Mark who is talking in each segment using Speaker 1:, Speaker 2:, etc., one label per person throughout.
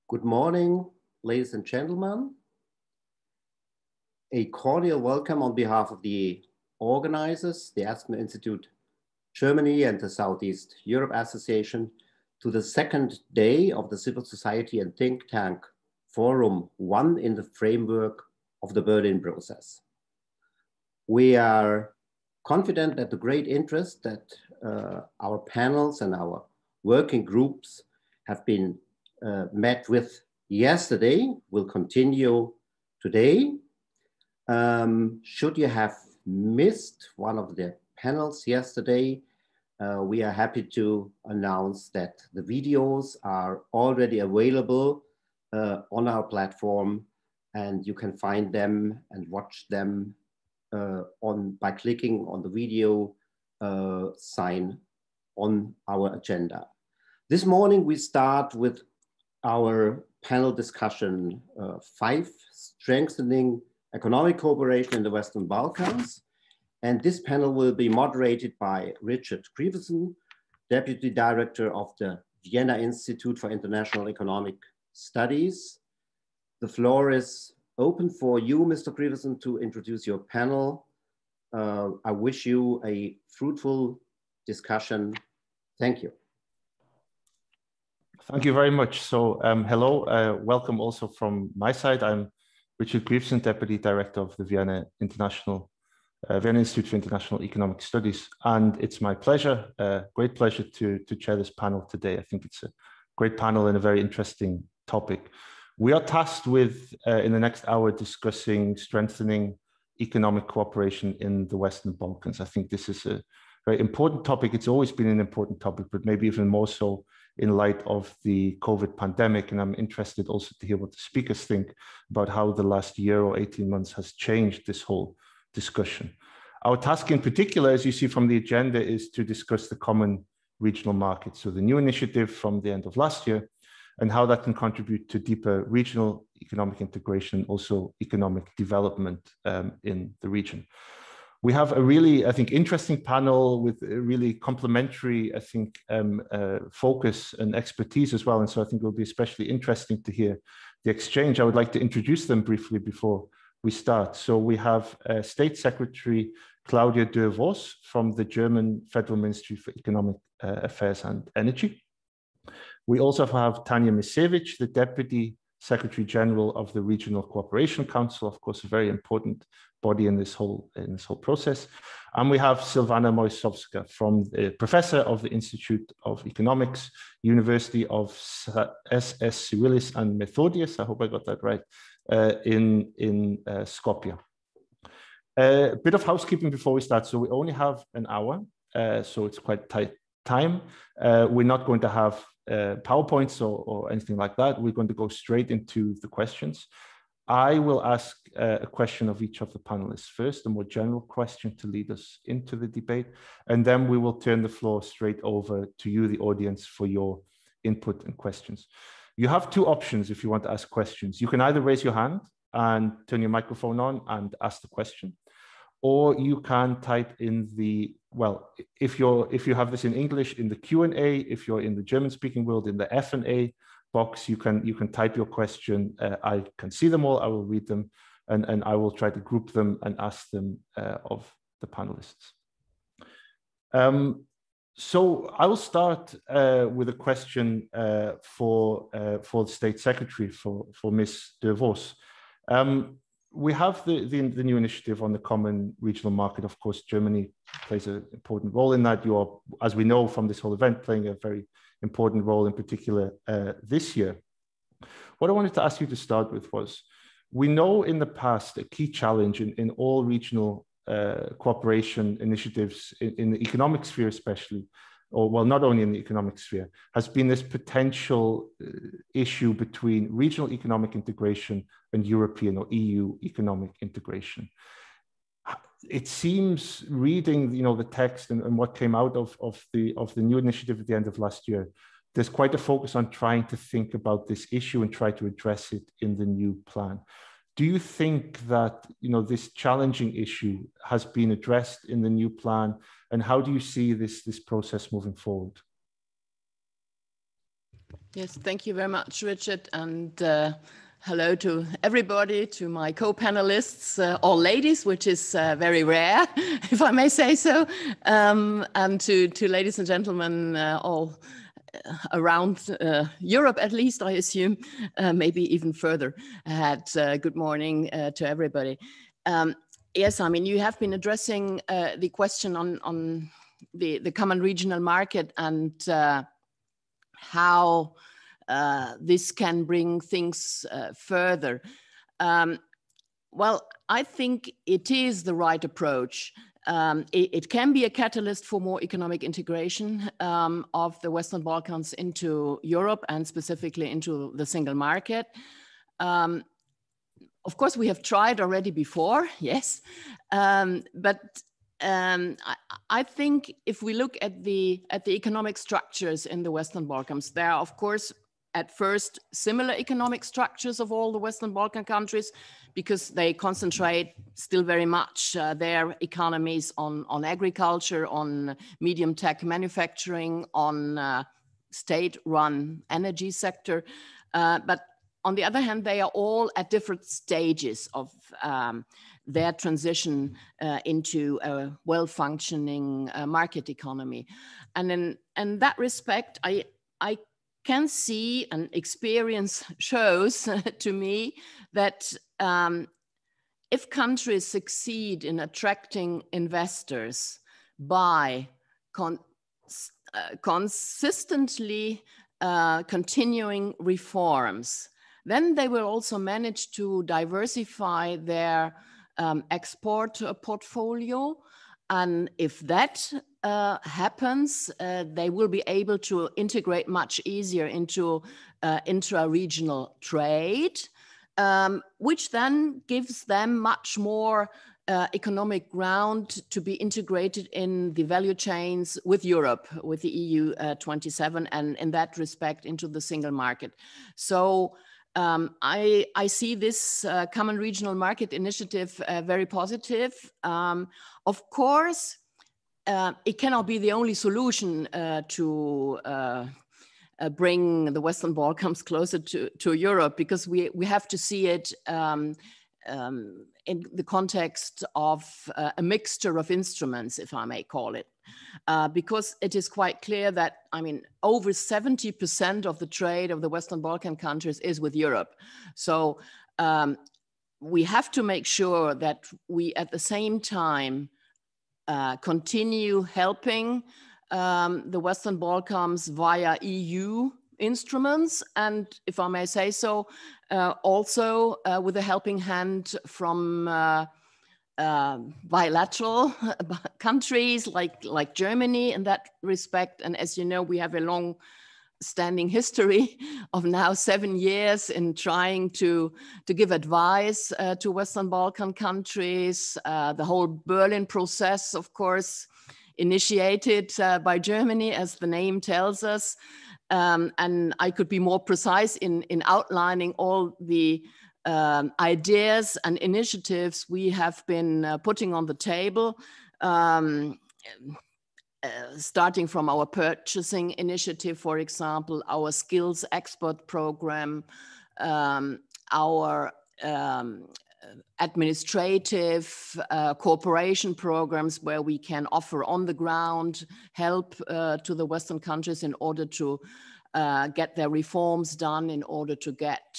Speaker 1: Good morning, ladies and gentlemen. A cordial welcome on behalf of the organizers, the Asthma Institute Germany and the Southeast Europe Association, to the second day of the Civil Society and Think Tank Forum 1 in the framework of the Berlin process. We are confident that the great interest that our panels and our working groups have been met with yesterday will continue today. Should you have missed one of the panels yesterday, we are happy to announce that the videos are already available on our platform, and you can find them and watch them by clicking on the video sign on our agenda. This morning we start with our panel discussion 5, Strengthening Economic Cooperation in the Western Balkans. And this panel will be moderated by Richard Grieveson, Deputy Director of the Vienna Institute for International Economic Studies. The floor is open for you, Mr. Grieveson, to introduce your panel. I wish you a fruitful discussion. Thank you.
Speaker 2: Thank you very much. So hello, welcome also from my side. I'm Richard Grieveson, Deputy Director of the Vienna Institute for International Economic Studies. And it's my pleasure, great pleasure to chair this panel today. I think it's a great panel and a very interesting topic. We are tasked with, in the next hour, discussing strengthening economic cooperation in the Western Balkans. I think this is a very important topic. It's always been an important topic, but maybe even more so in light of the COVID pandemic. And I'm interested also to hear what the speakers think about how the last year or 18 months has changed this whole discussion. Our task in particular, as you see from the agenda, is to discuss the common regional market. So the new initiative from the end of last year and how that can contribute to deeper regional economic integration, also economic development in the region. We have a really, I think, interesting panel with a really complementary, I think, focus and expertise as well. And so I think it will be especially interesting to hear the exchange. I would like to introduce them briefly before we start. So we have State Secretary Claudia Dörr-Voß from the German Federal Ministry for Economic Affairs and Energy. We also have Tanja, the Deputy Secretary General of the Regional Cooperation Council, of course, a very important body in this whole process. And we have Silvana Mojsovska, from the Professor of the Institute of Economics, University of SS Cyrils and Methodius, I hope I got that right, in Skopje. A bit of housekeeping before we start. So we only have an hour, so it's quite tight time. We're not going to have PowerPoints or anything like that. We're going to go straight into the questions. I will ask a question of each of the panelists first, a more general question to lead us into the debate, and then we will turn the floor straight over to you, the audience, for your input and questions. You have two options if you want to ask questions. You can either raise your hand and turn your microphone on and ask the question, or you can type in the, well, if you have this in English, in the Q&A, if you're in the German-speaking world, in the F&A box, you can type your question. I can see them all, I will read them, and I will try to group them and ask them of the panelists. So I will start with a question for the State Secretary, for Ms. Dörr-Voß. We have the new initiative on the common regional market. Of course, Germany plays an important role in that. You are, as we know from this whole event, playing a very important role in particular this year. What I wanted to ask you to start with was, we know in the past a key challenge in all regional cooperation initiatives in the economic sphere especially, or well, not only in the economic sphere, has been this potential issue between regional economic integration and European or EU economic integration. It seems, reading the text and what came out of the new initiative at the end of last year, there's quite a focus on trying to think about this issue and try to address it in the new plan. Do you think that this challenging issue has been addressed in the new plan, and how do you see this process moving forward?
Speaker 3: Yes, thank you very much, Richard, and hello to everybody, to my co-panelists, all ladies, which is very rare, if I may say so, and to ladies and gentlemen all around Europe, at least, I assume, maybe even further ahead. Good morning to everybody. Yes, I mean, you have been addressing the question on the common regional market and how this can bring things further. Well, I think it is the right approach. It can be a catalyst for more economic integration of the Western Balkans into Europe and specifically into the single market. Of course, we have tried already before, yes, but I think if we look at the economic structures in the Western Balkans, there are, of course, at first similar economic structures of all the Western Balkan countries, because they concentrate still very much their economies on agriculture, on medium tech manufacturing, on state-run energy sector. But on the other hand, they are all at different stages of their transition into a well-functioning market economy. And in that respect, I can see, and experience shows to me, that if countries succeed in attracting investors by consistently continuing reforms, then they will also manage to diversify their export portfolio. And if that happens, they will be able to integrate much easier into intra-regional trade, which then gives them much more economic ground to be integrated in the value chains with Europe, with the EU 27, and in that respect into the single market. So I see this common regional market initiative very positive. Of course, it cannot be the only solution to bring the Western Balkans closer to Europe, because we have to see it in the context of a mixture of instruments, if I may call it. Because it is quite clear that, I mean, over 70% of the trade of the Western Balkan countries is with Europe. So we have to make sure that we at the same time continue helping the Western Balkans via EU instruments, and if I may say so, also with a helping hand from bilateral countries like Germany in that respect. And as you know, we have a long-standing history of now 7 years in trying to give advice to Western Balkan countries. The whole Berlin process, of course, initiated by Germany, as the name tells us. And I could be more precise in outlining all the ideas and initiatives we have been putting on the table, starting from our purchasing initiative, for example, our skills export program, our administrative cooperation programs where we can offer on the ground help to the Western countries in order to get their reforms done, in order to get,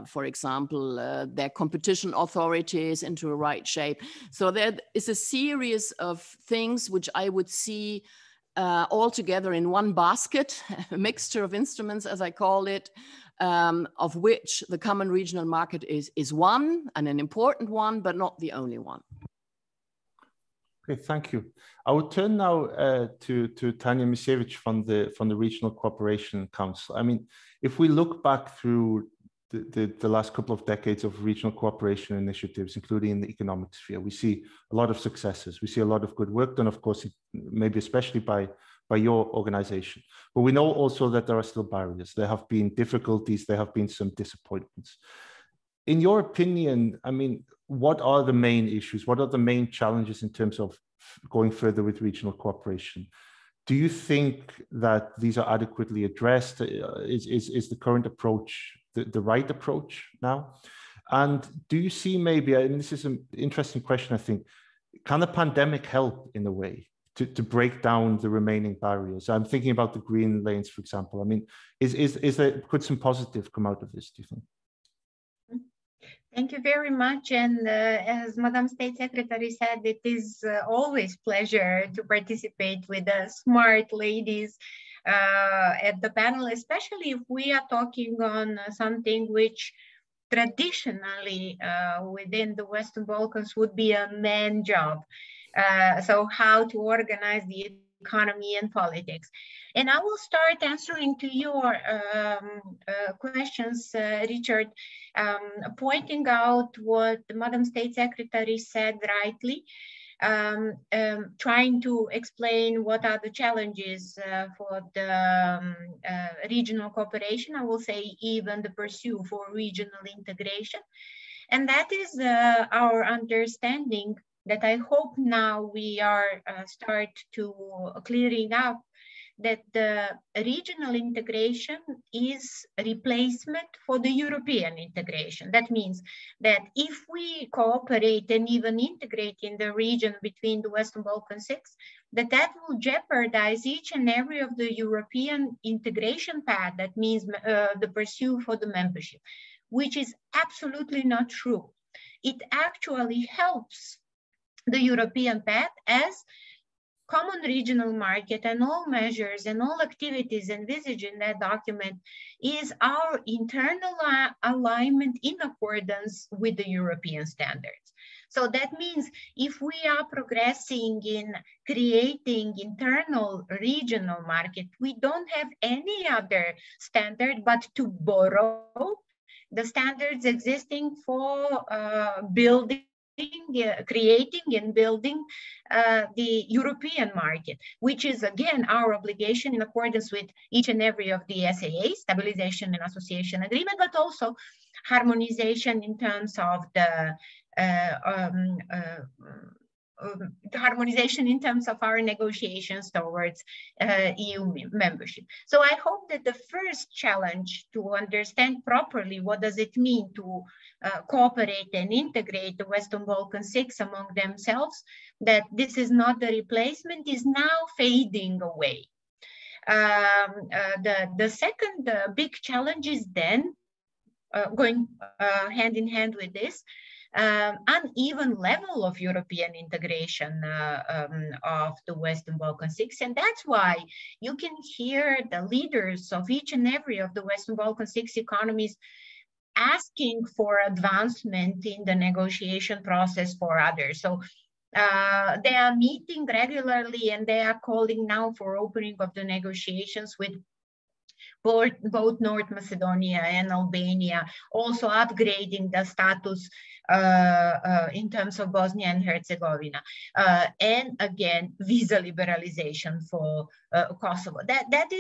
Speaker 3: for example, their competition authorities into a right shape. So there is a series of things which I would see all together in one basket, a mixture of instruments, as I call it, of which the common regional market is one, and an important one, but not the only one.
Speaker 2: Okay, thank you. I will turn now to Tanja Miščević from the Regional Cooperation Council. I mean, if we look back through the last couple of decades of regional cooperation initiatives, including in the economic sphere, we see a lot of successes. We see a lot of good work done, of course, maybe especially by your organization. But we know also that there are still barriers. There have been difficulties. There have been some disappointments. In your opinion, I mean, what are the main issues? What are the main challenges in terms of going further with regional cooperation? Do you think that these are adequately addressed? Is the current approach the right approach now? And do you see maybe, and this is an interesting question, I think, can the pandemic help in a way to break down the remaining barriers? I'm thinking about the green lanes, for example. I mean, could some positive come out of this, do you think?
Speaker 4: Thank you very much. And as Madam State Secretary said, it is always pleasure to participate with the smart ladies at the panel, especially if we are talking on something which traditionally within the Western Balkans would be a man job. So how to organize the economy and politics. And I will start answering to your questions, Richard, pointing out what the Madam State Secretary said rightly, trying to explain what are the challenges for the regional cooperation. I will say even the pursuit for regional integration. And that is our understanding that I hope now we are start to clearing up, that the regional integration is a replacement for the European integration. That means that if we cooperate and even integrate in the region between the Western Balkan six, that will jeopardize each and every of the European integration path. That means the pursuit for the membership, which is absolutely not true. It actually helps the European path as common regional market, and all measures and all activities envisaged in that document is our internal alignment in accordance with the European standards. So that means if we are progressing in creating internal regional market, we don't have any other standard but to borrow the standards existing for creating and building the European market, which is again our obligation in accordance with each and every of the SAA, Stabilization and Association Agreement, but also harmonization in terms of the harmonization in terms of our negotiations towards EU membership. So I hope that the first challenge to understand properly what does it mean to cooperate and integrate the Western Balkan six among themselves, that this is not the replacement, is now fading away. The second big challenge is then going hand in hand with this, uneven level of European integration of the Western Balkan six. And that's why you can hear the leaders of each and every of the Western Balkan six economies asking for advancement in the negotiation process for others. So they are meeting regularly and they are calling now for opening of the negotiations with both North Macedonia and Albania, also upgrading the status in terms of Bosnia and Herzegovina, and again visa liberalization for Kosovo. That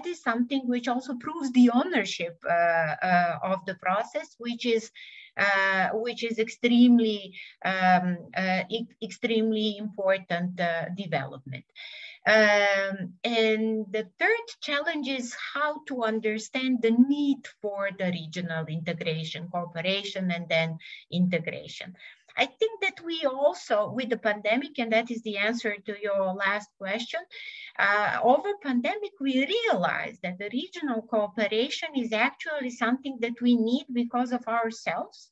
Speaker 4: is something which also proves the ownership of the process, which is extremely extremely important development. And the third challenge is how to understand the need for the regional integration, cooperation, and then integration. I think that we also, with the pandemic, and that is the answer to your last question, over pandemic, we realized that the regional cooperation is actually something that we need because of ourselves,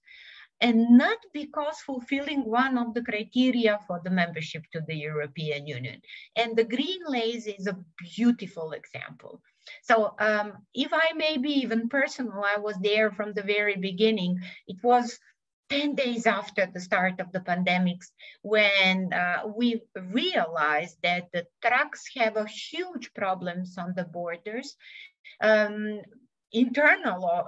Speaker 4: and not because fulfilling one of the criteria for the membership to the European Union. And the green lace is a beautiful example. So if I may be even personal, I was there from the very beginning. It was 10 days after the start of the pandemics when we realized that the trucks have a huge problems on the borders. Internal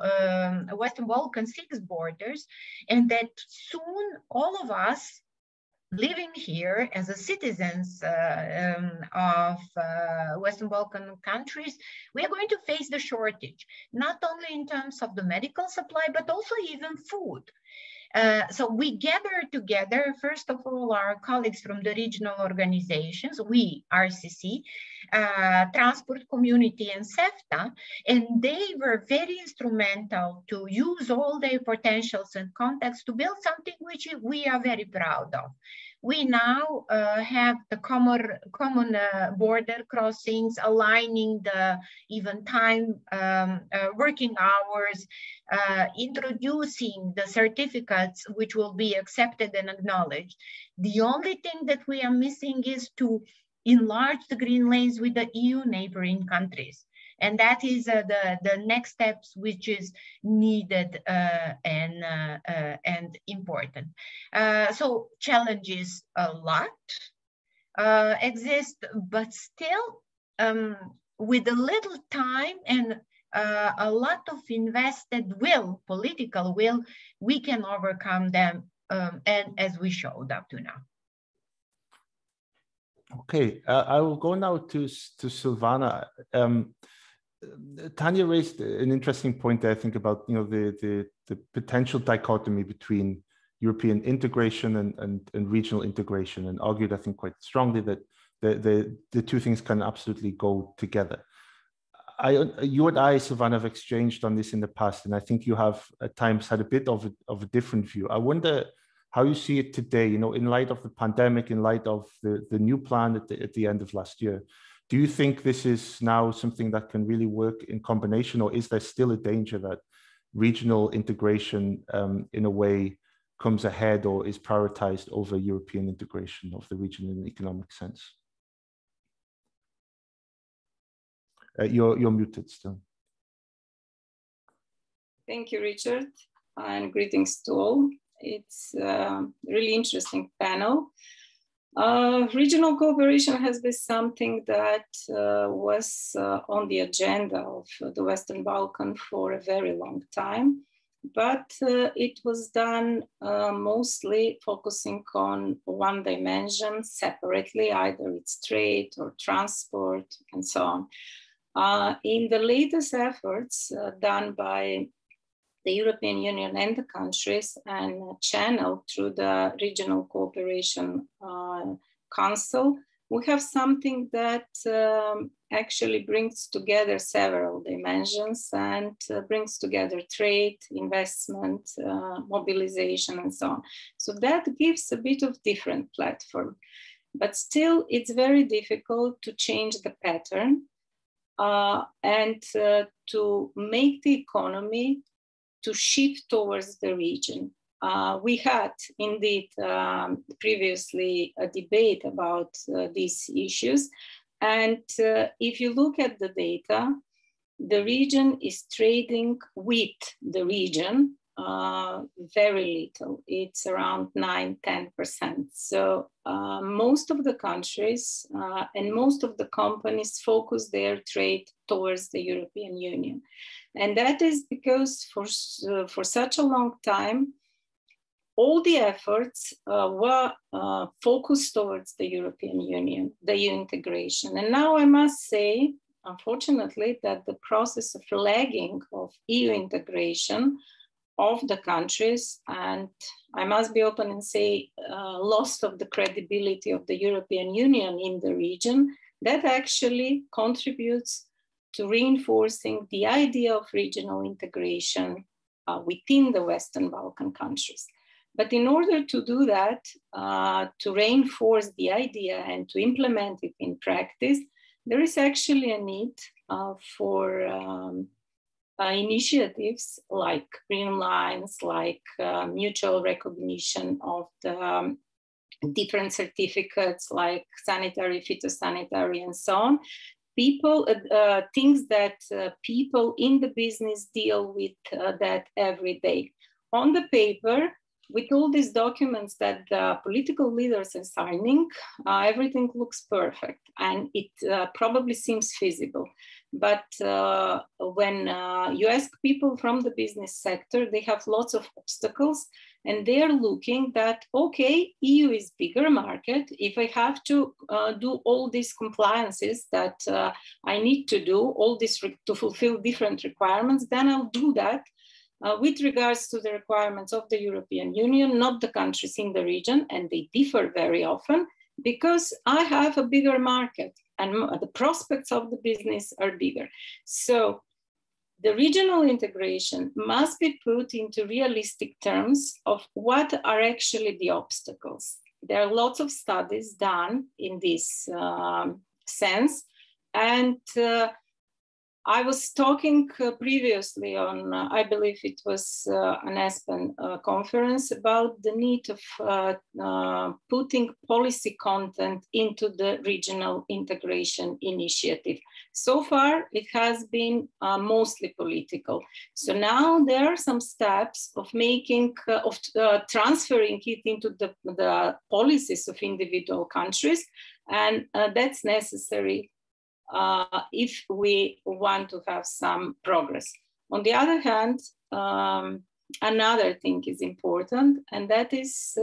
Speaker 4: Western Balkan six borders, and that soon all of us living here as a citizens of Western Balkan countries, we are going to face the shortage, not only in terms of the medical supply, but also even food. So we gather together, first of all, our colleagues from the regional organizations, we, RCC, Transport Community and SEFTA, and they were very instrumental to use all their potentials and contacts to build something which we are very proud of. We now have the common border crossings, aligning the even time, working hours, introducing the certificates which will be accepted and acknowledged. The only thing that we are missing is to enlarge the green lanes with the EU neighboring countries. And that is the next steps which is needed and important. So challenges a lot exist, but still with a little time and a lot of invested will, political will, we can overcome them, and as we showed up to now.
Speaker 2: Okay, I will go now to Silvana. Tanja raised an interesting point there, I think, about the potential dichotomy between European integration and regional integration, and argued, I think, quite strongly that the two things can absolutely go together. You and I, Silvana, have exchanged on this in the past, and I think you have at times had a bit of a different view. I wonder how you see it today, in light of the pandemic, in light of the new plan at the end of last year. Do you think this is now something that can really work in combination, or is there still a danger that regional integration in a way comes ahead or is prioritized over European integration of the region in an economic sense? You're muted still.
Speaker 5: Thank you, Richard, and greetings to all. It's a really interesting panel. Regional cooperation has been something that was on the agenda of the Western Balkans for a very long time, but it was done mostly focusing on one dimension separately, either it's trade or transport and so on. In the latest efforts done by the European Union and the countries and channeled through the Regional Cooperation Council, we have something that actually brings together several dimensions and brings together trade, investment, mobilization, and so on. So that gives a bit of different platform, but still it's very difficult to change the pattern and to make the economy to shift towards the region. We had indeed previously a debate about these issues. And if you look at the data, the region is trading with the region very little. It's around 9–10%. So most of the countries and most of the companies focus their trade towards the European Union. And that is because for such a long time, all the efforts were focused towards the European Union, the EU integration. And now I must say, unfortunately, that the process of lagging of EU integration of the countries, and I must be open and say loss of the credibility of the European Union in the region, that actually contributes to reinforcing the idea of regional integration within the Western Balkan countries. But in order to do that, to reinforce the idea and to implement it in practice, there is actually a need for initiatives like green lines, like mutual recognition of the different certificates like sanitary, phytosanitary, and so on. People, things that people in the business deal with that every day. On the paper, with all these documents that the political leaders are signing, everything looks perfect and it probably seems feasible. But when you ask people from the business sector, they have lots of obstacles and they're looking that, okay, EU is bigger market. If I have to do all these compliances that I need to do, all this to fulfill different requirements, then I'll do that. with regards to the requirements of the European Union, not the countries in the region, and they differ very often because I have a bigger market and the prospects of the business are bigger. So the regional integration must be put into realistic terms of what are actually the obstacles. There are lots of studies done in this sense, and I was talking previously on, I believe it was an Aspen conference, about the need of putting policy content into the regional integration initiative. So far, it has been mostly political. So now there are some steps of making, transferring it into the policies of individual countries, and that's necessary if we want to have some progress. On the other hand, another thing is important, and that is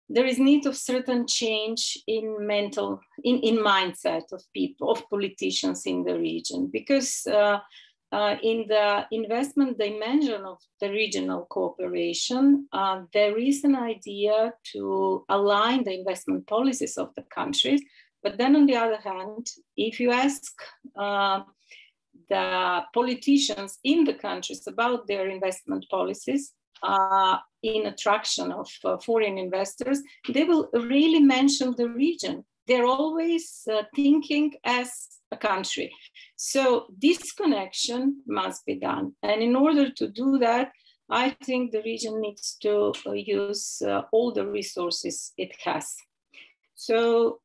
Speaker 5: there is need of certain change in mindset of people, of politicians in the region, because in the investment dimension of the regional cooperation, there is an idea to align the investment policies of the countries. But then on the other hand, if you ask the politicians in the countries about their investment policies in attraction of foreign investors, they will really mention the region. They're always thinking as a country. So this connection must be done. And in order to do that, I think the region needs to use all the resources it has. So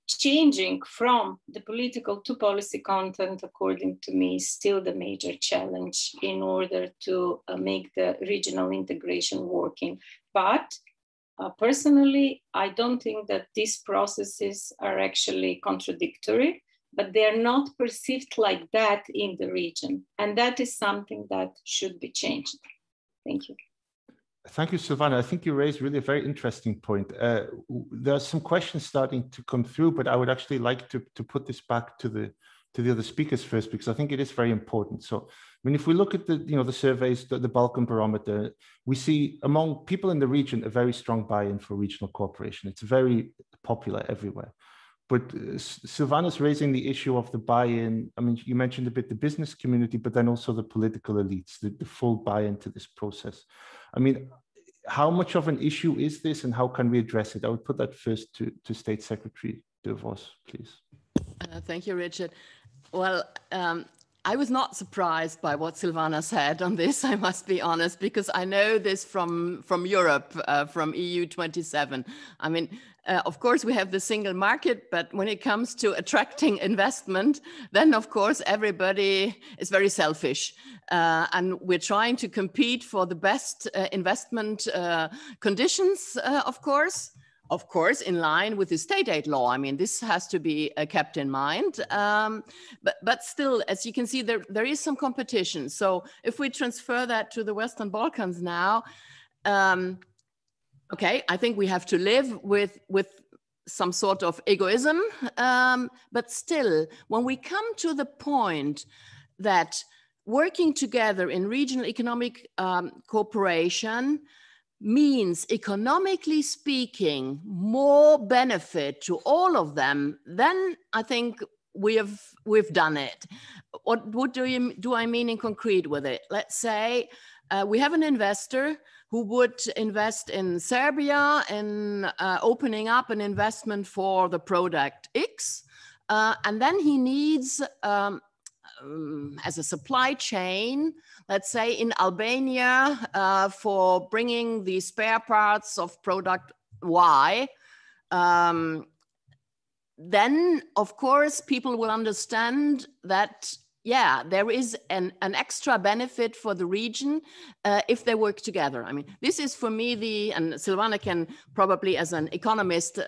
Speaker 5: changing from the political to policy content, according to me, is still the major challenge in order to make the regional integration working. But personally, I don't think that these processes are actually contradictory, but they are not perceived like that in the region. And that is something that should be changed. Thank you.
Speaker 2: Thank you, Silvana. I think you raised really a very interesting point. There are some questions starting to come through, but I would actually like to put this back to the other speakers first, because I think it is very important. So, I mean, if we look at the surveys, the Balkan barometer, we see among people in the region a very strong buy-in for regional cooperation. It's very popular everywhere. But Silvana's raising the issue of the buy-in. I mean, you mentioned a bit the business community, but then also the political elites, the full buy-in to this process. I mean, how much of an issue is this, and how can we address it? I would put that first to State Secretary Dörr-Voß, please.
Speaker 3: Thank you, Richard. Well, I was not surprised by what Silvana said on this, I must be honest, because I know this from Europe, from EU 27. I mean, of course, we have the single market, but when it comes to attracting investment, then of course, everybody is very selfish. And we're trying to compete for the best investment conditions, of course, in line with the state aid law. I mean, this has to be kept in mind. But still, as you can see, there is some competition. So if we transfer that to the Western Balkans now, okay, I think we have to live with some sort of egoism. But still, when we come to the point that working together in regional economic cooperation means, economically speaking, more benefit to all of them, then I think we've done it. What do I mean in concrete with it? Let's say we have an investor who would invest in Serbia in opening up an investment for the product X, and then he needs as a supply chain, let's say in Albania, for bringing the spare parts of product Y, then of course people will understand that, yeah, there is an extra benefit for the region if they work together. I mean, this is for me and Silvana can probably as an economist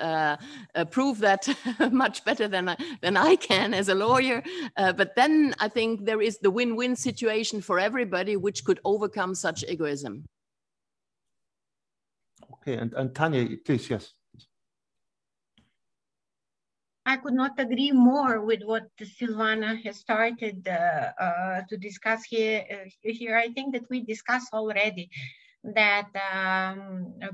Speaker 3: prove that much better than I can as a lawyer. But then I think there is the win-win situation for everybody, which could overcome such egoism.
Speaker 2: Okay, and Tanja, please, yes.
Speaker 4: I could not agree more with what Silvana has started to discuss here. I think that we discussed already that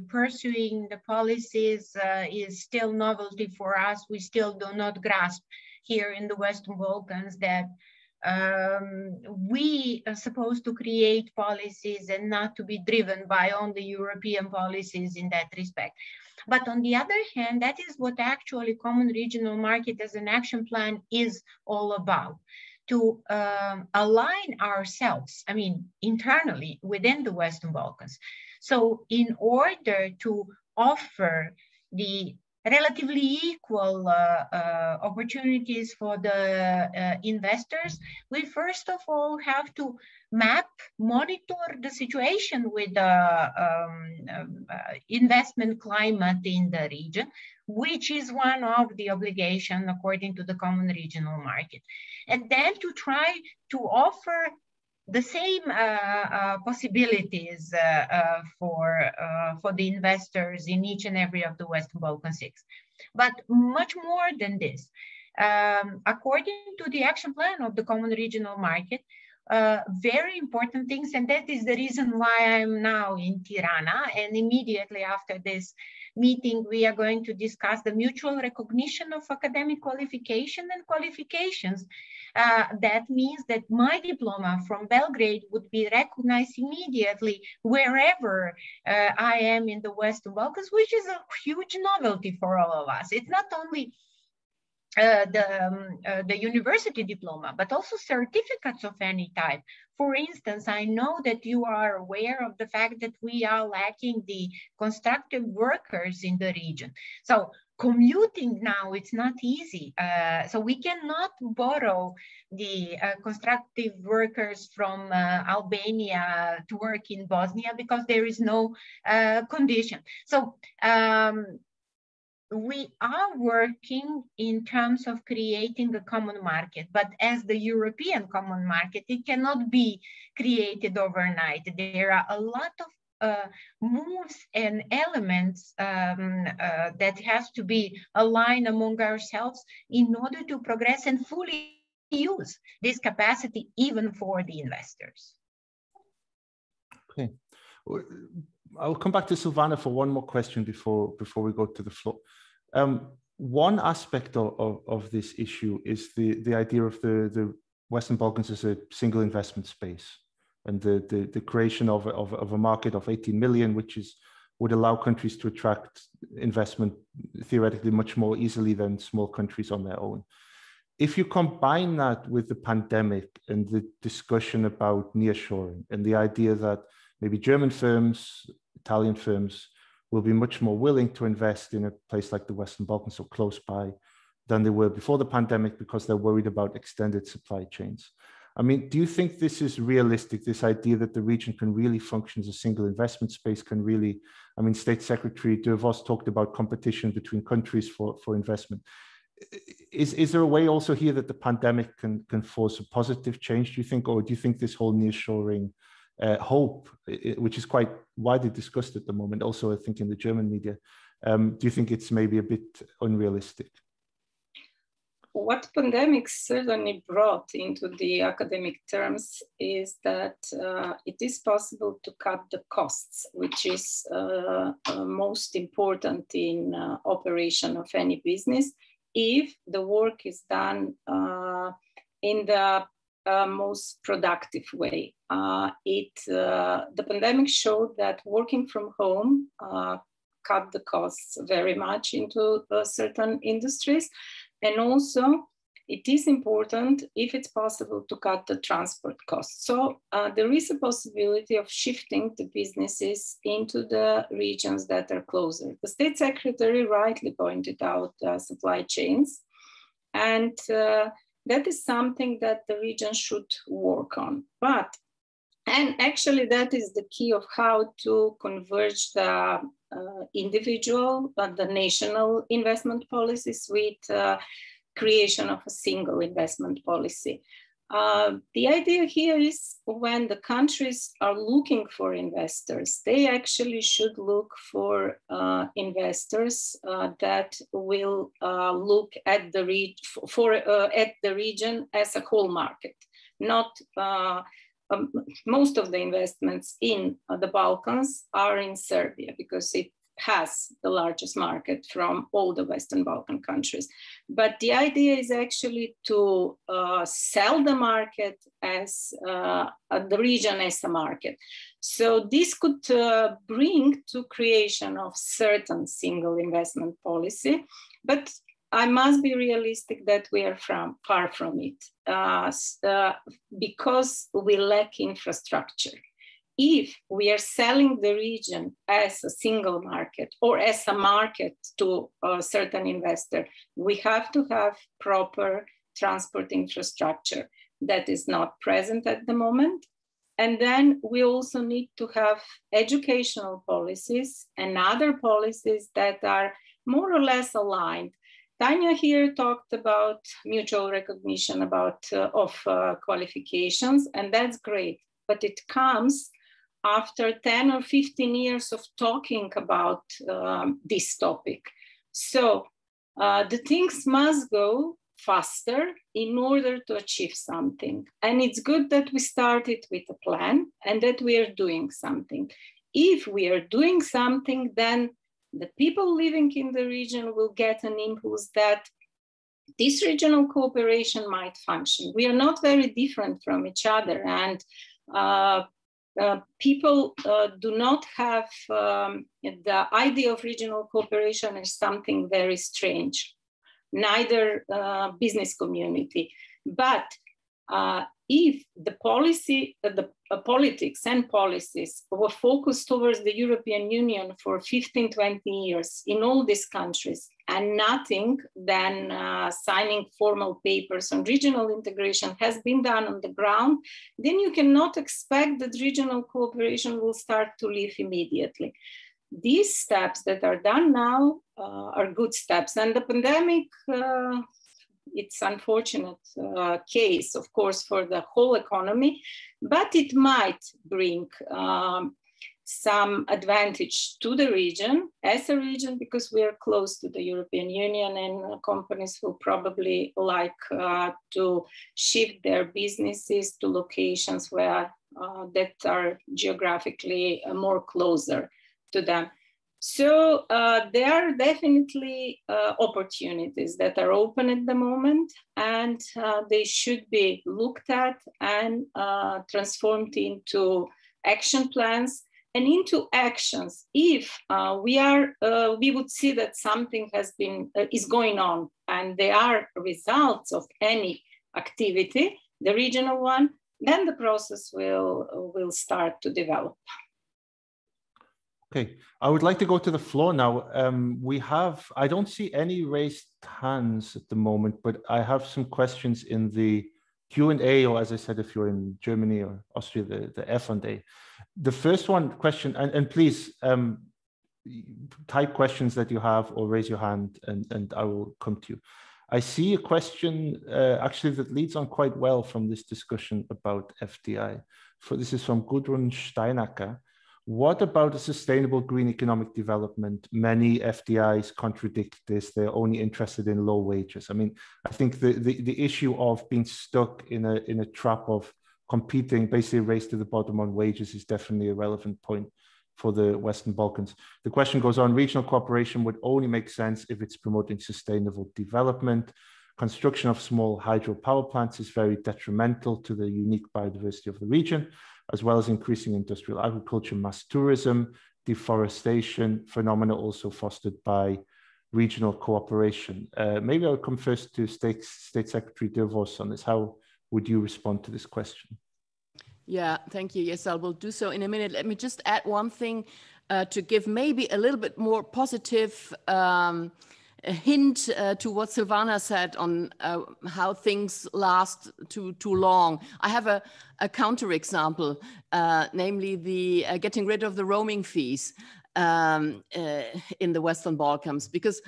Speaker 4: pursuing the policies is still novelty for us. We still do not grasp here in the Western Balkans that we are supposed to create policies and not to be driven by only European policies in that respect. But on the other hand, that is what actually Common Regional Market as an action plan is all about. To align ourselves, I mean, internally within the Western Balkans. So in order to offer the relatively equal opportunities for the investors, we first of all have to monitor the situation with the investment climate in the region, which is one of the obligations according to the Common Regional Market. And then to try to offer the same possibilities for the investors in each and every of the Western Balkan states. But much more than this, according to the action plan of the Common Regional Market, very important things, and that is the reason why I'm now in Tirana, and immediately after this meeting we are going to discuss the mutual recognition of academic qualification and qualifications. That means that my diploma from Belgrade would be recognized immediately wherever I am in the Western Balkans, which is a huge novelty for all of us. It's not only the university diploma, but also certificates of any type. For instance, I know that you are aware of the fact that we are lacking the constructive workers in the region. So commuting now, it's not easy. So we cannot borrow the constructive workers from Albania to work in Bosnia because there is no condition. So we are working in terms of creating a common market, but as the European common market, it cannot be created overnight. There are a lot of moves and elements that has to be aligned among ourselves in order to progress and fully use this capacity even for the investors.
Speaker 2: Okay. I'll come back to Silvana for one more question before we go to the floor. One aspect of this issue is the idea of the Western Balkans as a single investment space, and the creation of a market of 18 million, which would allow countries to attract investment theoretically much more easily than small countries on their own. If you combine that with the pandemic and the discussion about nearshoring and the idea that maybe German firms, Italian firms will be much more willing to invest in a place like the Western Balkans, so close by, than they were before the pandemic because they're worried about extended supply chains. I mean, do you think this is realistic, this idea that the region can really function as a single investment space can really, I mean, State Secretary Dörr-Voß talked about competition between countries for investment. Is there a way also here that the pandemic can force a positive change, do you think, or do you think this whole nearshoring hope, which is quite widely discussed at the moment, also I think in the German media, do you think it's maybe a bit unrealistic?
Speaker 5: What pandemic certainly brought into the academic terms is that it is possible to cut the costs, which is most important in operation of any business, if the work is done in the most productive way. The pandemic showed that working from home cut the costs very much into certain industries. And also, it is important, if it's possible, to cut the transport costs. So there is a possibility of shifting the businesses into the regions that are closer. The State Secretary rightly pointed out supply chains, and that is something that the region should work on. And actually that is the key of how to converge the individual, but the national investment policies with creation of a single investment policy. The idea here is when the countries are looking for investors, they actually should look for investors that will look at the region as a whole market. Not most of the investments in the Balkans are in Serbia because it has the largest market from all the Western Balkan countries. But the idea is actually to sell the market as the region as a market. So this could bring to creation of certain single investment policy, but I must be realistic that we are far from it because we lack infrastructure. If we are selling the region as a single market or as a market to a certain investor, we have to have proper transport infrastructure that is not present at the moment. And then we also need to have educational policies and other policies that are more or less aligned. Tanja here talked about mutual recognition of qualifications, and that's great, but it comes after 10 or 15 years of talking about this topic. So the things must go faster in order to achieve something. And it's good that we started with a plan and that we are doing something. If we are doing something, then the people living in the region will get an impulse that this regional cooperation might function. We are not very different from each other, and people do not have the idea of regional cooperation as something very strange, neither business community. But if the politics and policies were focused towards the European Union for 15, 20 years in all these countries and nothing than signing formal papers on regional integration has been done on the ground, then you cannot expect that regional cooperation will start to live immediately. These steps that are done now are good steps, and the pandemic, it's unfortunate case, of course, for the whole economy, but it might bring some advantage to the region as a region because we are close to the European Union, and companies will probably like to shift their businesses to locations where that are geographically more closer to them. So there are definitely opportunities that are open at the moment, and they should be looked at and transformed into action plans and into actions. If we would see that something is going on and there are results of any activity, the regional one, then the process will start to develop.
Speaker 2: Okay, I would like to go to the floor now. I don't see any raised hands at the moment, but I have some questions in the Q&A, or as I said, if you're in Germany or Austria, the F&A. The first question, and please type questions that you have or raise your hand and I will come to you. I see a question actually that leads on quite well from this discussion about FDI. This is from Gudrun Steinacker. What about a sustainable green economic development? Many FDIs contradict this. They're only interested in low wages. I mean, I think the issue of being stuck in a trap of competing, basically a race to the bottom on wages, is definitely a relevant point for the Western Balkans. The question goes on, regional cooperation would only make sense if it's promoting sustainable development. Construction of small hydropower plants is very detrimental to the unique biodiversity of the region, as well as increasing industrial agriculture, mass tourism, deforestation, phenomena also fostered by regional cooperation. Maybe I'll come first to State Secretary Dörr-Voß on this. How would you respond to this question?
Speaker 3: Yeah, thank you. Yes, I will do so in a minute. Let me just add one thing to give maybe a little bit more positive a hint to what Silvana said on how things last too long. I have a counterexample, namely the getting rid of the roaming fees in the Western Balkans, because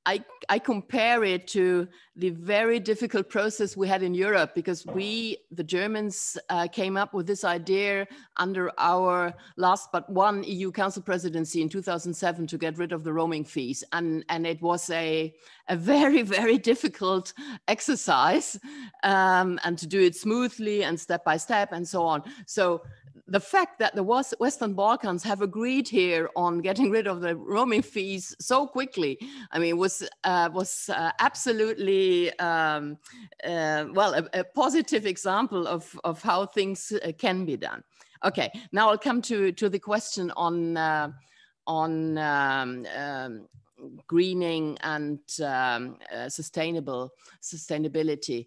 Speaker 3: I compare it to the very difficult process we had in Europe, because the Germans, came up with this idea under our last but one EU Council presidency in 2007 to get rid of the roaming fees. And it was a very, very difficult exercise, and to do it smoothly and step by step and so on. So the fact that the Western Balkans have agreed here on getting rid of the roaming fees so quickly, I mean, was absolutely, well, a positive example of how things can be done. Okay, now I'll come to the question on greening and sustainability.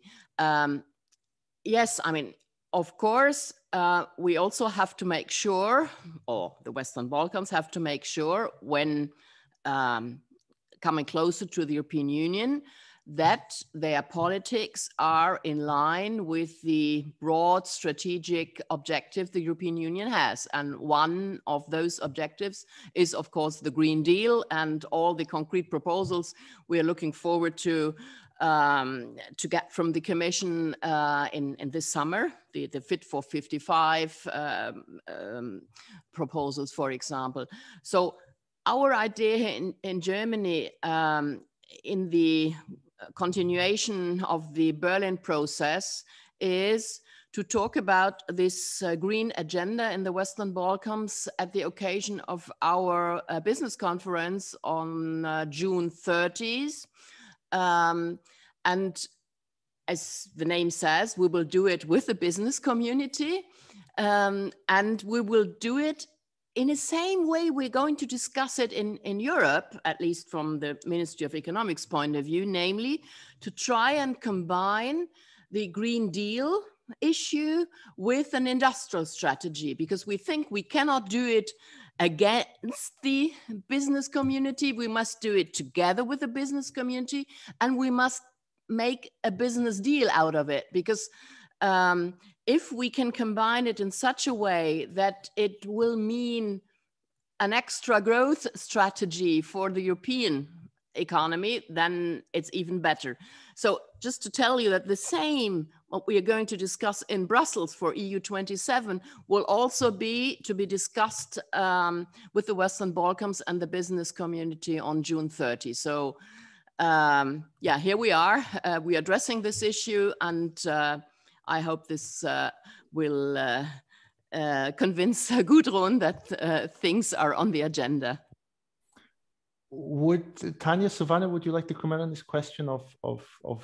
Speaker 3: Yes, I mean, of course, we also have to make sure, or the Western Balkans have to make sure, when coming closer to the European Union, that their politics are in line with the broad strategic objective the European Union has. And one of those objectives is, of course, the Green Deal and all the concrete proposals we are looking forward to get from the Commission in this summer, the Fit for 55 proposals, for example. So our idea in Germany, in the continuation of the Berlin process, is to talk about this green agenda in the Western Balkans at the occasion of our business conference on June 30th. And as the name says, we will do it with the business community, and we will do it in the same way we're going to discuss it in Europe, at least from the Ministry of Economics point of view, namely to try and combine the Green Deal issue with an industrial strategy, because we think we cannot do it against the business community. We must do it together with the business community, and we must make a business deal out of it, because if we can combine it in such a way that it will mean an extra growth strategy for the European economy, then it's even better. So just to tell you that the same, what we are going to discuss in Brussels for EU27 will also be to be discussed with the Western Balkans and the business community on June 30. So yeah, here we are. We are addressing this issue, and I hope this will convince Gudrun that things are on the agenda.
Speaker 2: Would Tanja, Silvana, would you like to comment on this question of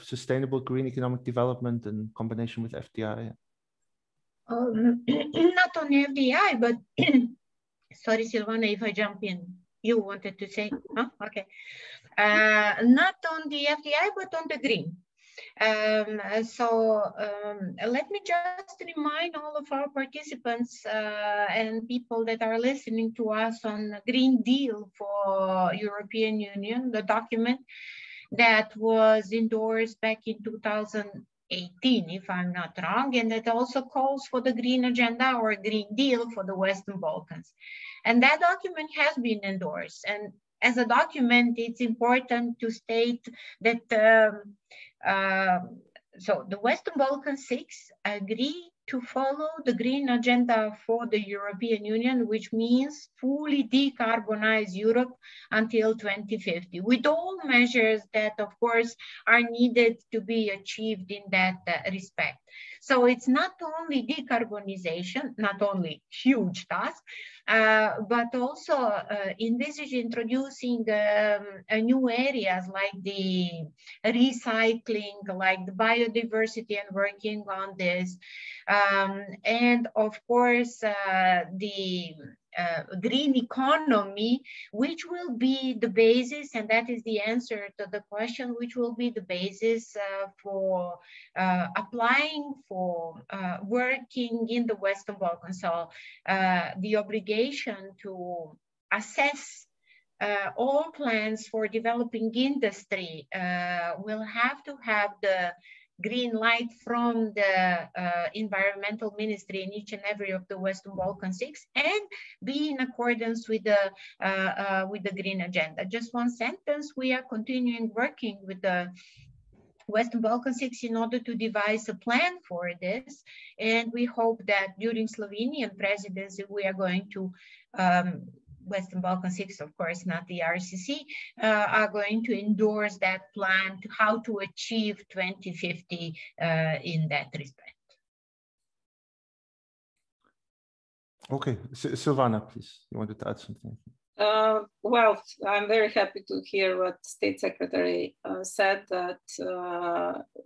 Speaker 2: sustainable green economic development in combination with FDI?
Speaker 4: Not on FDI, but sorry, Silvana, if I jump in, you wanted to say, huh? Okay. Not on the FDI, but on the green. Let me just remind all of our participants and people that are listening to us on Green Deal for European Union, the document that was endorsed back in 2018, if I'm not wrong, and that also calls for the Green Agenda or Green Deal for the Western Balkans. And that document has been endorsed. And as a document, it's important to state that so the Western Balkans 6 agree to follow the Green Agenda for the European Union, which means fully decarbonize Europe until 2050, with all measures that, of course, are needed to be achieved in that respect. So it's not only decarbonization, not only huge task, but also introducing new areas like the recycling, like the biodiversity, and working on this. And of course, the green economy, which will be the basis, and that is the answer to the question, which will be the basis for applying for working in the Western Balkans. So the obligation to assess all plans for developing industry will have to have the green light from the environmental ministry in each and every of the Western Balkan 6 and be in accordance with the green agenda. Just one sentence, we are continuing working with the Western Balkan 6 in order to devise a plan for this. And we hope that during Slovenian presidency, we are going to, Western Balkan 6, of course, not the RCC, are going to endorse that plan to how to achieve 2050 in that respect.
Speaker 2: Okay, Silvana, please, you wanted to add something?
Speaker 5: Well, I'm very happy to hear what State Secretary said, that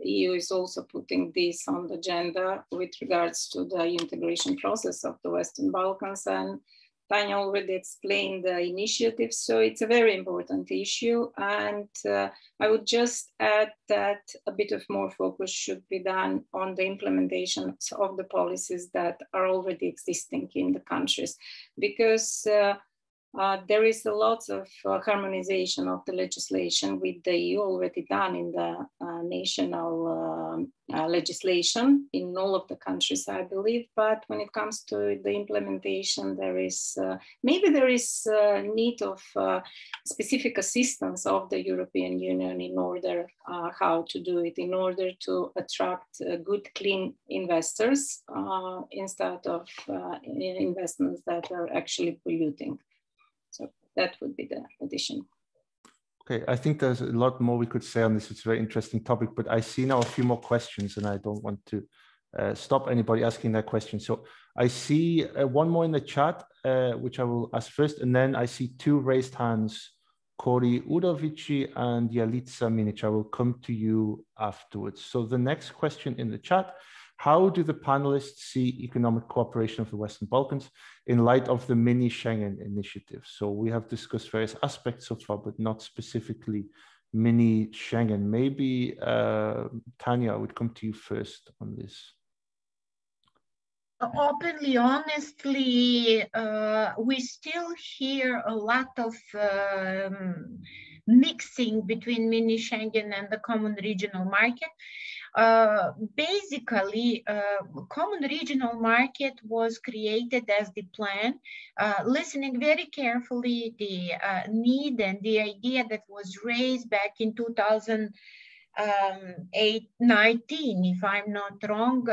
Speaker 5: EU is also putting this on the agenda with regards to the integration process of the Western Balkans, and Tanja already explained the initiatives, so it's a very important issue. And I would just add that a bit of more focus should be done on the implementation of the policies that are already existing in the countries, because there is a lot of harmonization of the legislation with the EU already done in the national legislation in all of the countries, I believe. But when it comes to the implementation, there is maybe there is need of specific assistance of the European Union in order how to do it, in order to attract good, clean investors instead of investments that are actually polluting. So that would be the addition.
Speaker 2: Okay, I think there's a lot more we could say on this. It's a very interesting topic, but I see now a few more questions and I don't want to stop anybody asking that question. So I see one more in the chat, which I will ask first, and then I see two raised hands, Kori Udovici and Jalica Minic. I will come to you afterwards. So the next question in the chat: how do the panelists see economic cooperation of the Western Balkans in light of the mini Schengen initiative? So we have discussed various aspects so far, but not specifically mini Schengen. Maybe Tanja, I would come to you first on this.
Speaker 4: Openly, honestly, we still hear a lot of mixing between mini Schengen and the common regional market. Basically, common regional market was created as the plan, listening very carefully the need and the idea that was raised back in 2019, if I'm not wrong,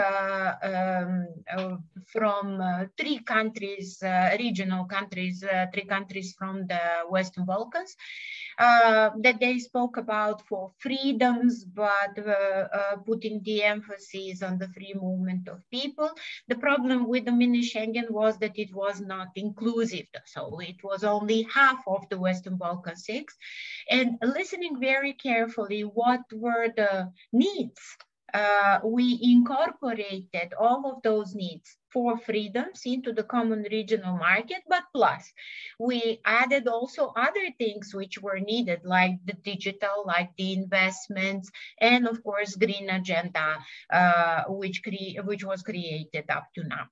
Speaker 4: from three countries, regional countries, three countries from the Western Balkans, that they spoke about for freedoms, but putting the emphasis on the free movement of people. The problem with the mini Schengen was that it was not inclusive, so it was only half of the Western Balkan 6. And listening very carefully, what were the needs? We incorporated all of those needs for freedoms into the common regional market, but plus we added also other things which were needed, like the digital, like the investments, and of course green agenda, which was created up to now.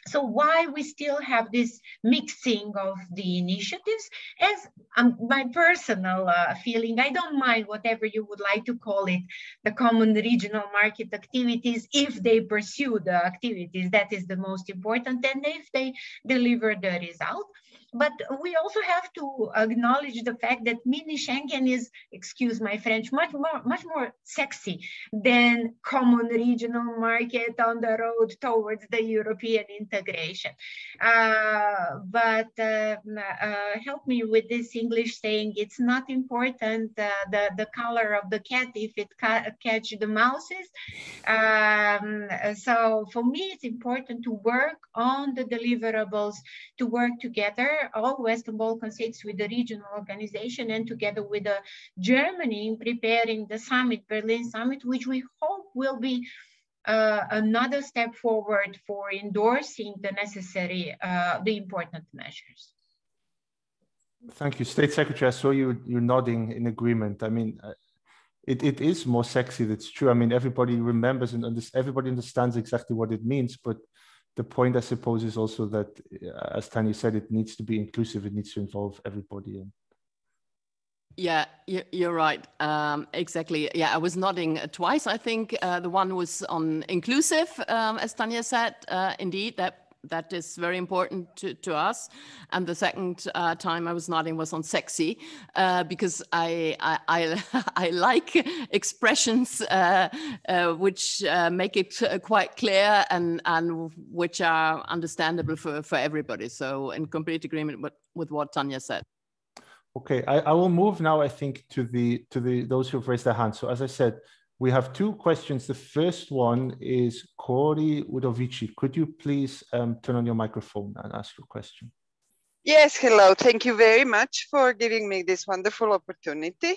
Speaker 4: So why we still have this mixing of the initiatives? As my personal feeling, I don't mind whatever you would like to call it, the common regional market activities, if they pursue the activities, that is the most important, and if they deliver the result. But we also have to acknowledge the fact that mini Schengen is, excuse my French, much more sexy than common regional market on the road towards the European integration. But help me with this English saying, it's not important the color of the cat if it catch the mouses. So for me, it's important to work on the deliverables, to work together, all Western Balkan states with the regional organization and together with Germany in preparing the summit, Berlin summit, which we hope will be another step forward for endorsing the necessary, the important measures.
Speaker 2: Thank you. State Secretary, I saw you're nodding in agreement. I mean, it is more sexy, that's true. I mean, everybody remembers and everybody understands exactly what it means, but the point, I suppose, is also that, as Tanja said, it needs to be inclusive, it needs to involve everybody.
Speaker 3: Yeah, you're right. Exactly. Yeah, I was nodding twice. I think the one was on inclusive, as Tanja said. Indeed, that is very important to us. And the second time I was nodding was on sexy, because I like expressions which make it quite clear and which are understandable for everybody. So in complete agreement with what Tanja said.
Speaker 2: Okay, I will move now, I think, to those who've raised their hands. So as I said, we have two questions. The first one is Kori Udovici. Could you please turn on your microphone and ask your question?
Speaker 6: Yes, hello. Thank you very much for giving me this wonderful opportunity.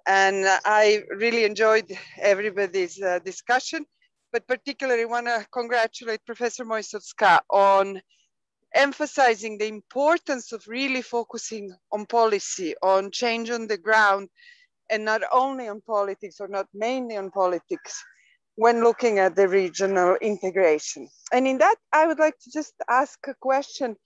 Speaker 6: And I really enjoyed everybody's discussion, but particularly want to congratulate Professor Mojsovska on emphasizing the importance of really focusing on policy, on change on the ground, and not only on politics or not mainly on politics when looking at the regional integration. And in that, I would like to just ask a question.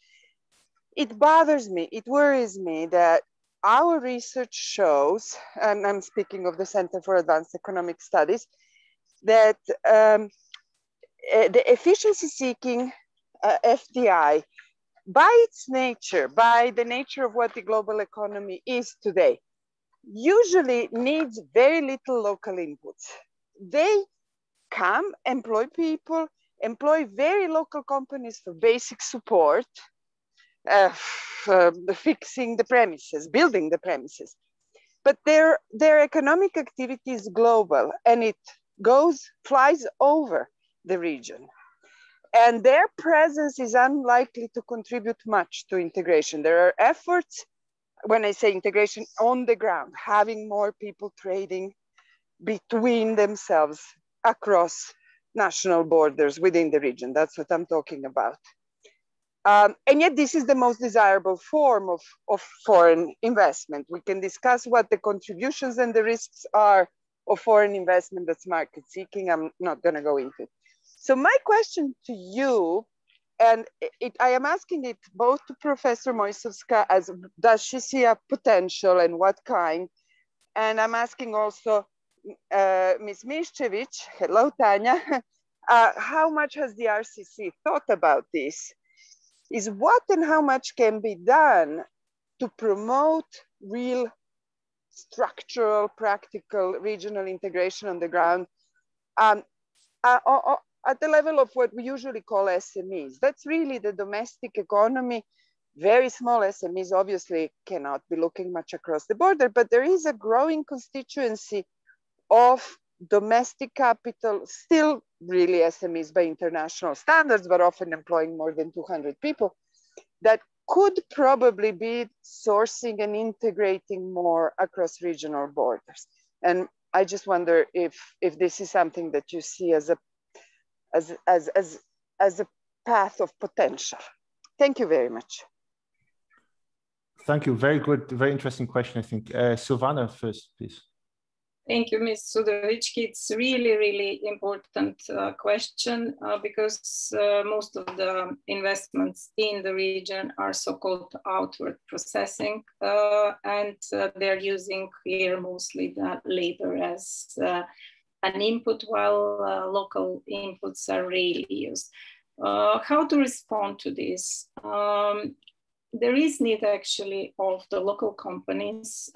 Speaker 6: It bothers me, it worries me that our research shows, and I'm speaking of the Center for Advanced Economic Studies, that the efficiency-seeking FDI, by its nature, by the nature of what the global economy is today, usually needs very little local inputs. They come, employ people, employ very local companies for basic support, fixing the premises, building the premises. But their economic activity is global, and it flies over the region. And their presence is unlikely to contribute much to integration. There are efforts, when I say integration, on the ground, having more people trading between themselves across national borders within the region. That's what I'm talking about. And yet this is the most desirable form of foreign investment. We can discuss what the contributions and the risks are of foreign investment that's market seeking. I'm not going to go into it. So my question to you, and I am asking it both to Professor Mojsovska, as does she see a potential and what kind? And I'm asking also Ms. Miščević, hello Tanja, how much has the RCC thought about this? Is what and how much can be done to promote real structural, practical regional integration on the ground at the level of what we usually call SMEs. That's really the domestic economy. Very small SMEs obviously cannot be looking much across the border, but there is a growing constituency of domestic capital, still really SMEs by international standards, but often employing more than 200 people, that could probably be sourcing and integrating more across regional borders. And I just wonder if this is something that you see as a path of potential. Thank you very much.
Speaker 2: Thank you. Very good, very interesting question, I think. Silvana first, please.
Speaker 5: Thank you, Ms. Udovici. It's really, really important question because most of the investments in the region are so-called outward processing, and they're using here mostly the labor as an input, while local inputs are rarely used. How to respond to this? There is need actually of the local companies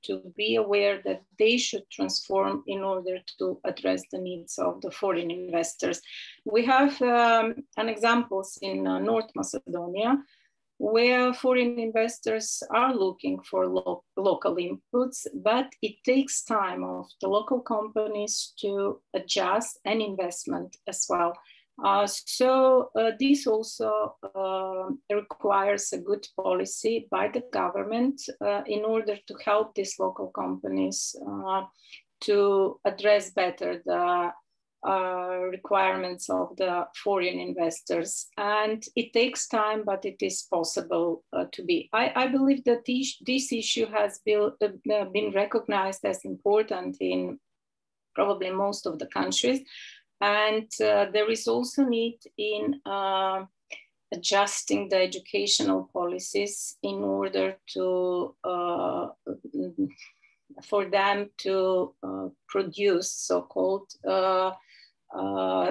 Speaker 5: to be aware that they should transform in order to address the needs of the foreign investors. We have an examples in North Macedonia where foreign investors are looking for local inputs, but it takes time of the local companies to adjust an investment as well. So this also requires a good policy by the government in order to help these local companies to address better the requirements of the foreign investors. And it takes time, but it is possible to be. I believe that this issue has been recognized as important in probably most of the countries. And there is also need in adjusting the educational policies in order to for them to produce so-called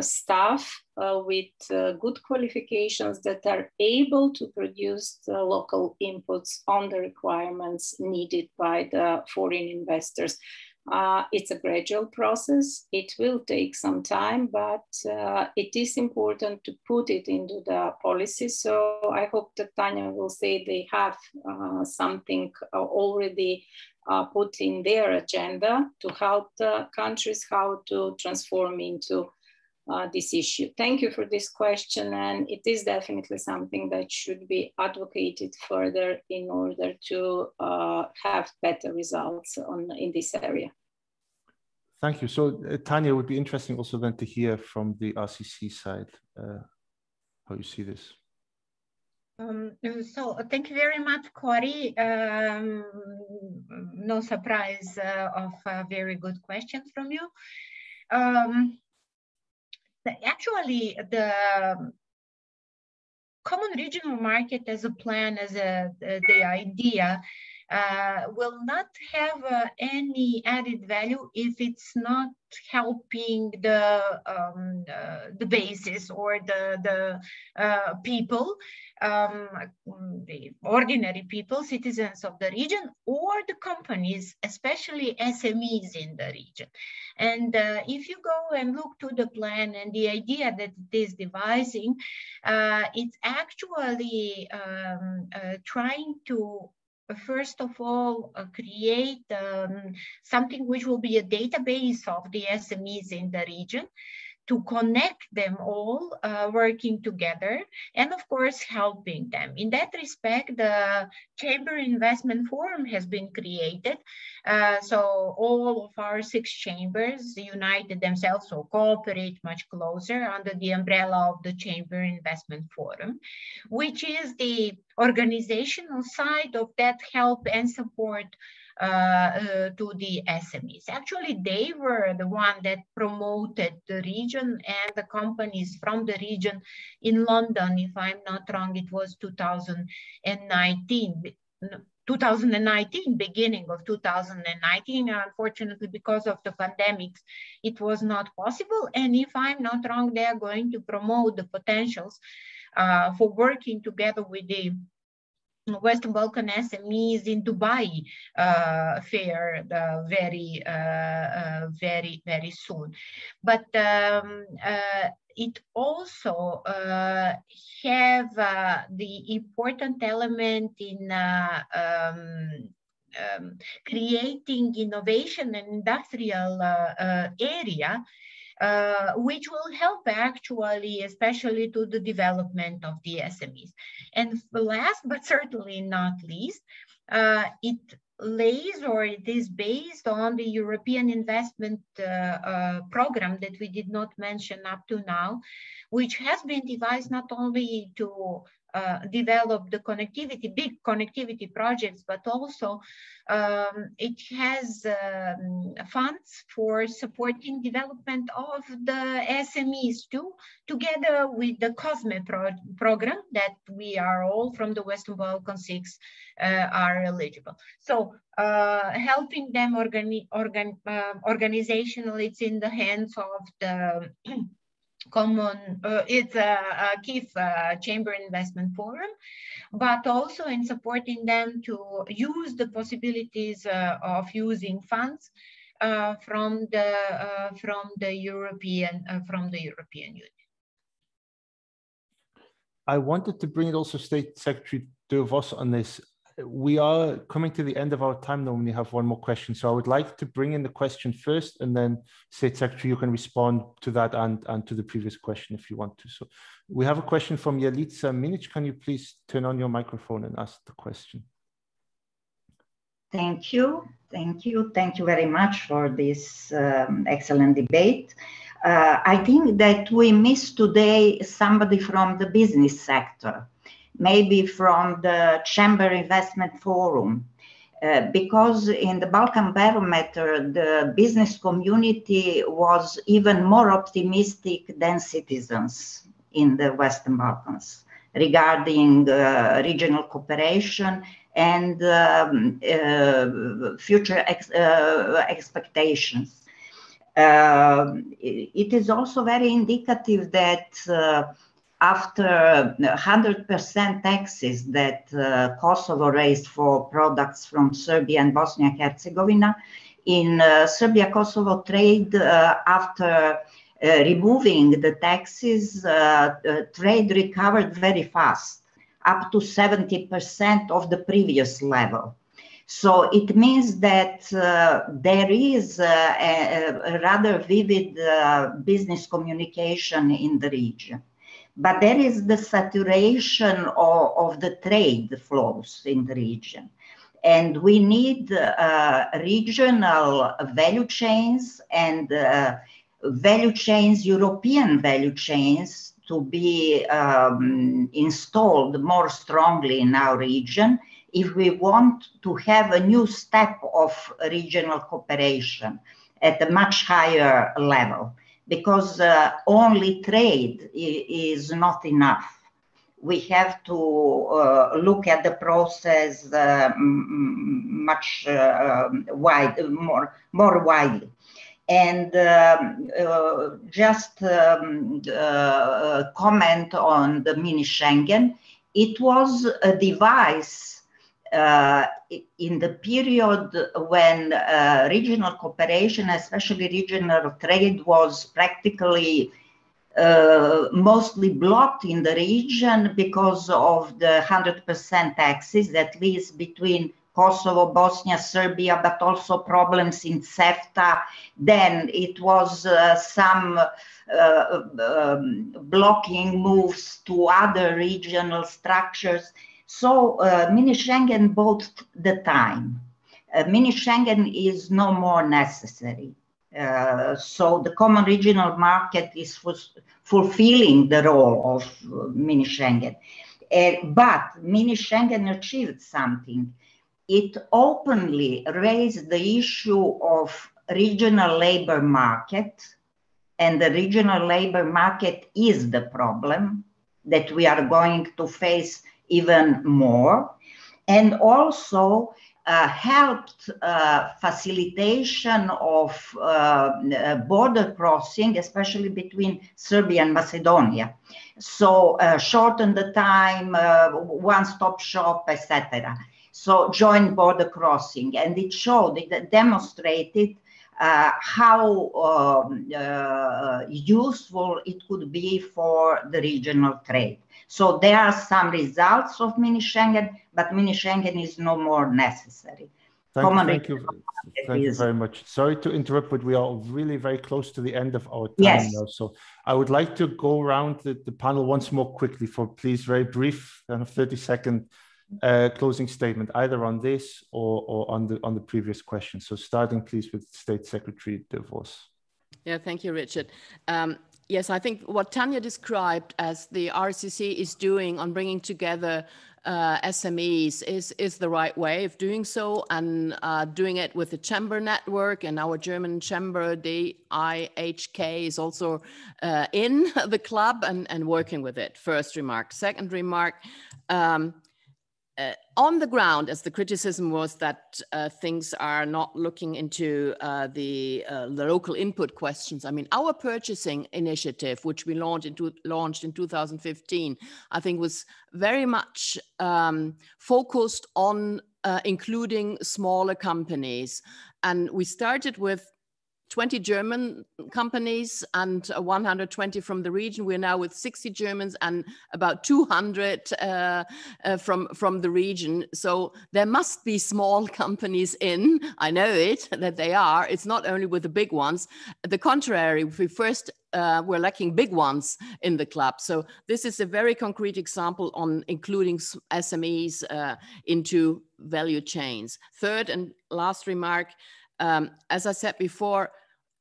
Speaker 5: staff with good qualifications that are able to produce the local inputs on the requirements needed by the foreign investors. It's a gradual process. It will take some time, but it is important to put it into the policy. So I hope that Tanja will say they have something already put in their agenda to help the countries how to transform into this issue. Thank you for this question, and it is definitely something that should be advocated further in order to have better results in this area.
Speaker 2: Thank you. So Tanja, it would be interesting also then to hear from the RCC side how you see this.
Speaker 4: So thank you very much, Corey. No surprise of very good questions from you. Actually, the common regional market as a plan, as the idea, will not have any added value if it's not helping the basis or the people, the ordinary people, citizens of the region, or the companies, especially SMEs in the region. And if you go and look to the plan and the idea that it is devising, it's actually trying to first of all, create something which will be a database of the SMEs in the region, to connect them all working together, and of course helping them. In that respect, the Chamber Investment Forum has been created. So all of our 6 chambers united themselves or cooperate much closer under the umbrella of the Chamber Investment Forum, which is the organizational side of that help and support to the SMEs. Actually, they were the one that promoted the region and the companies from the region in London. If I'm not wrong, it was 2019, beginning of 2019. Unfortunately, because of the pandemics, it was not possible. And if I'm not wrong, they are going to promote the potentials for working together with the Western Balkan SMEs in Dubai fair very soon. But it also have the important element in creating innovation and industrial area, which will help actually, especially to the development of the SMEs. And last, but certainly not least, it lays, or it is based on the European investment program that we did not mention up to now, which has been devised not only to develop the connectivity, big connectivity projects, but also it has funds for supporting development of the SMEs too, together with the COSME program that we are all from the Western Balkan 6 are eligible. So helping them organizationally, it's in the hands of the common, it's a KIF Chamber Investment Forum, but also in supporting them to use the possibilities of using funds from the European Union.
Speaker 2: I wanted to bring it also State Secretary Dörr-Voß on this. We are coming to the end of our time now. We have one more question. So I would like to bring in the question first, and then State Secretary, you can respond to that and to the previous question if you want to. So we have a question from Jelica Minic. Can you please turn on your microphone and ask the question?
Speaker 7: Thank you. Thank you. Thank you very much for this excellent debate. I think that we missed today somebody from the business sector, maybe from the Chamber Investment Forum, because in the Balkan Barometer, the business community was even more optimistic than citizens in the Western Balkans. regarding regional cooperation and future expectations. It is also very indicative that after 100% taxes that Kosovo raised for products from Serbia and Bosnia and Herzegovina, in Serbia-Kosovo trade, after removing the taxes, trade recovered very fast, up to 70% of the previous level. So it means that there is a rather vivid business communication in the region. But there is the saturation of the trade flows in the region. And we need regional value chains and value chains, European value chains, to be installed more strongly in our region if we want to have a new step of regional cooperation at a much higher level. Because only trade is not enough. We have to look at the process much more widely. And just comment on the mini Schengen. It was a device in the period when regional cooperation, especially regional trade, was practically mostly blocked in the region because of the 100% taxes, at least between Kosovo, Bosnia, Serbia, but also problems in CEFTA. Then it was some blocking moves to other regional structures. So mini Schengen bought the time. Mini Schengen is no more necessary. So the common regional market is fulfilling the role of mini Schengen. But mini Schengen achieved something. It openly raised the issue of regional labor market, and the regional labor market is the problem that we are going to face even more, and also helped facilitation of border crossing, especially between Serbia and Macedonia. So shorten the time, one-stop shop, etc. So joint border crossing, and it showed, it demonstrated how useful it could be for the regional trade. So there are some results of mini Schengen, but mini Schengen is no more necessary.
Speaker 2: Thank you very much. Sorry to interrupt, but we are really very close to the end of our time now. So I would like to go around the panel once more quickly for, please, very brief, 30-second closing statement, either on this or on the previous question. So starting, please, with State Secretary Dörr-Voß.
Speaker 3: Yeah, thank you, Richard. Yes, I think what Tanja described as the RCC is doing on bringing together SMEs is the right way of doing so, and doing it with the chamber network, and our German chamber, the IHK, is also in the club and working with it. First remark. Second remark, on the ground, as the criticism was that things are not looking into the local input questions. I mean, our purchasing initiative, which we launched in 2015, I think was very much focused on including smaller companies. And we started with 20 German companies and 120 from the region. We're now with 60 Germans and about 200 from the region. So there must be small companies in. I know it, that they are. It's not only with the big ones. The contrary, we first we're lacking big ones in the club. So this is a very concrete example on including SMEs into value chains. Third and last remark, as I said before,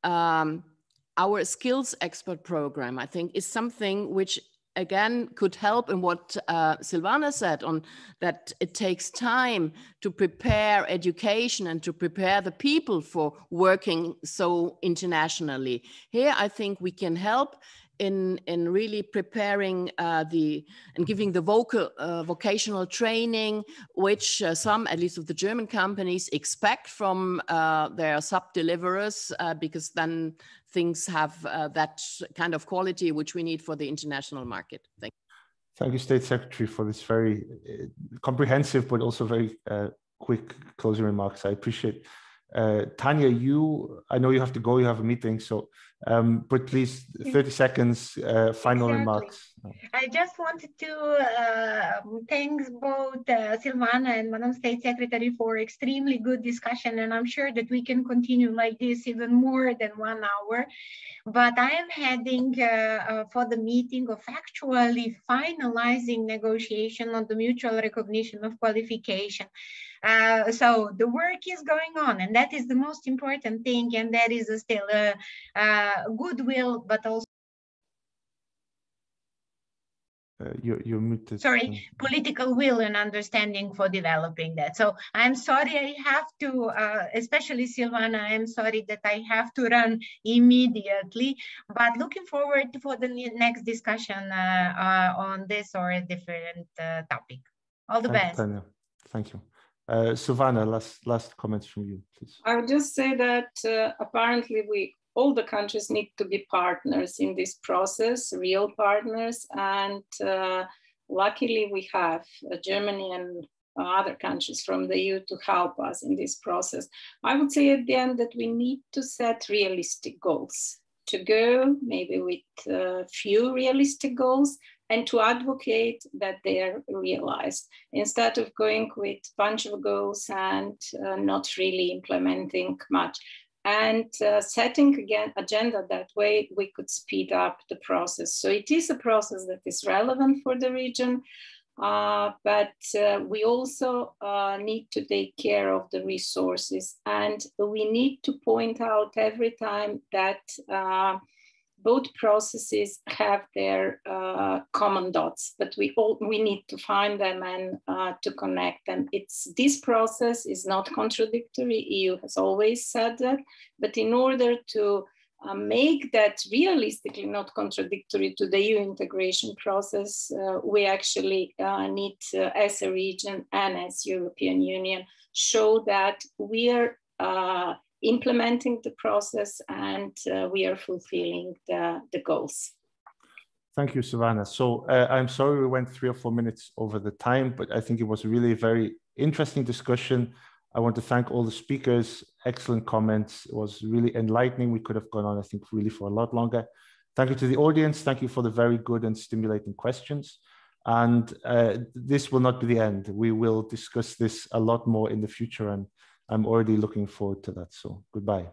Speaker 3: our skills expert program, I think, is something which, again, could help in what Silvana said on that it takes time to prepare education and to prepare the people for working so internationally. Here, I think we can help in really preparing and giving the vocational training, which some, at least of the German companies, expect from their sub-deliverers, because then things have that kind of quality which we need for the international market.
Speaker 2: Thank you, State Secretary, for this very comprehensive but also very quick closing remarks. I appreciate. Tanja, I know you have to go, you have a meeting, so but please, 30 seconds, final remarks.
Speaker 4: I just wanted to thank both Silvana and Madam State Secretary for extremely good discussion, and I'm sure that we can continue like this even more than 1 hour. But I am heading for the meeting of actually finalizing negotiation on the mutual recognition of qualification. So the work is going on, and that is the most important thing, and that is still goodwill, but also
Speaker 2: you're muted.
Speaker 4: Sorry, political will and understanding for developing that. So I'm sorry I have to, especially Silvana, I'm sorry that I have to run immediately, but looking forward for the next discussion on this or a different topic. All the best.
Speaker 2: Tanja. Thank you. Silvana, last comments from you, please.
Speaker 5: I would just say that apparently all the countries need to be partners in this process, real partners, and luckily we have Germany and other countries from the EU to help us in this process. I would say at the end that we need to set realistic goals, to go maybe with few realistic goals, and to advocate that they are realized, instead of going with a bunch of goals and not really implementing much. And setting again agenda that way, we could speed up the process. So it is a process that is relevant for the region, but we also need to take care of the resources, and we need to point out every time that both processes have their common dots, but we need to find them and to connect them. This process is not contradictory. EU has always said that, but in order to make that realistically not contradictory to the EU integration process, we actually need, as a region and as European Union, show that we are implementing the process and we are fulfilling the goals.
Speaker 2: Thank you, Silvana. So I'm sorry we went 3 or 4 minutes over the time, but I think it was really a very interesting discussion. I want to thank all the speakers, excellent comments. It was really enlightening. We could have gone on, I think, really for a lot longer. Thank you to the audience. Thank you for the very good and stimulating questions. And this will not be the end. We will discuss this a lot more in the future, and I'm already looking forward to that. So goodbye.